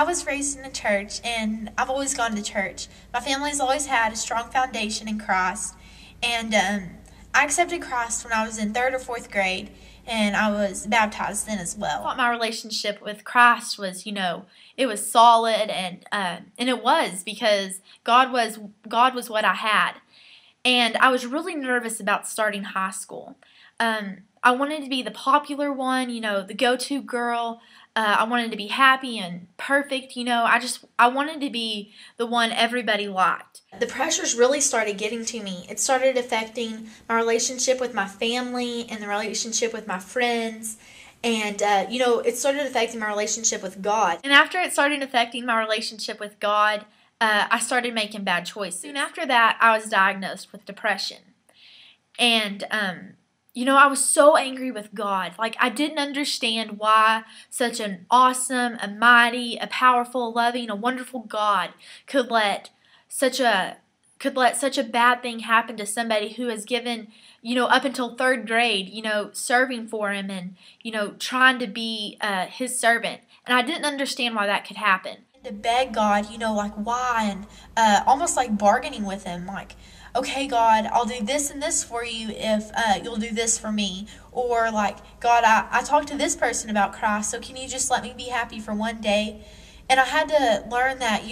was raised in a church, and I've always gone to church. My family's always had a strong foundation in Christ, and I accepted Christ when I was in 3rd or 4th grade, and I was baptized then as well. I thought my relationship with Christ was, it was solid, and it was because God was what I had, and I was really nervous about starting high school. I wanted to be the popular one, the go-to girl. I wanted to be happy and perfect, I wanted to be the one everybody liked. The pressures really started getting to me. It started affecting my relationship with my family and the relationship with my friends. And, it started affecting my relationship with God. And after it started affecting my relationship with God, I started making bad choices. Soon after that, I was diagnosed with depression. And, I was so angry with God. Like, I didn't understand why such an awesome, a mighty, a powerful, loving, a wonderful God could let such a bad thing happen to somebody who has given, up until 3rd grade, serving for him and, trying to be his servant. And I didn't understand why that could happen. To beg God, why, and almost like bargaining with him, like, okay, God, I'll do this and this for you if you'll do this for me. Or like, God, I talked to this person about Christ, so can you just let me be happy for one day? And I had to learn that,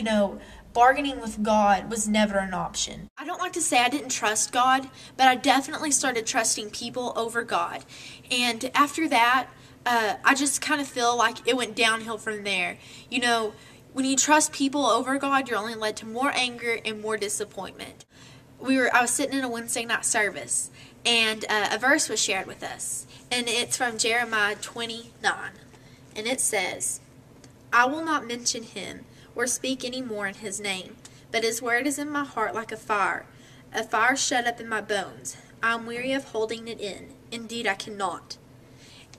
bargaining with God was never an option. I don't like to say I didn't trust God, but I definitely started trusting people over God. And after that, I just kind of feel like it went downhill from there. When you trust people over God, you're only led to more anger and more disappointment. I was sitting in a Wednesday night service, and a verse was shared with us, and it's from Jeremiah 29, and it says, I will not mention him or speak any more in his name, but his word is in my heart like a fire shut up in my bones. I am weary of holding it in. Indeed, I cannot.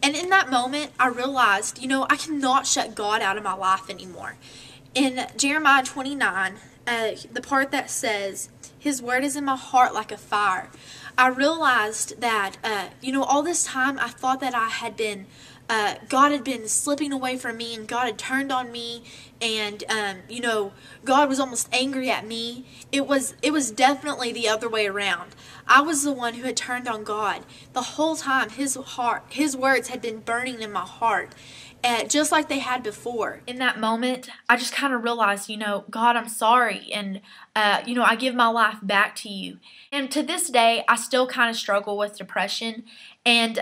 And in that moment, I realized, I cannot shut God out of my life anymore. In Jeremiah 29, the part that says, his word is in my heart like a fire, I realized that, all this time I thought that God had been slipping away from me, and God had turned on me, and, God was almost angry at me. It was definitely the other way around. I was the one who had turned on God. The whole time, his words had been burning in my heart, just like they had before. In that moment, I just kind of realized, God, I'm sorry, and, I give my life back to you. And to this day, I still kind of struggle with depression, and,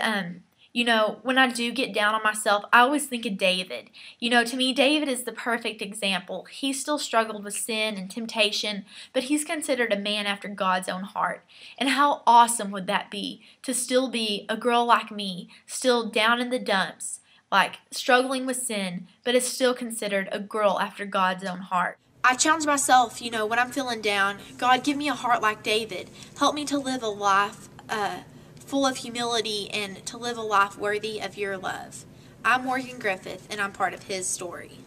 when I do get down on myself, I always think of David. To me, David is the perfect example. He still struggled with sin and temptation, but he's considered a man after God's own heart. And how awesome would that be, to still be a girl like me, still down in the dumps, like struggling with sin, but is still considered a girl after God's own heart. I challenge myself, when I'm feeling down, God, give me a heart like David. Help me to live a life full of humility and to live a life worthy of your love. I'm Morgan Griffith, and I'm part of his story.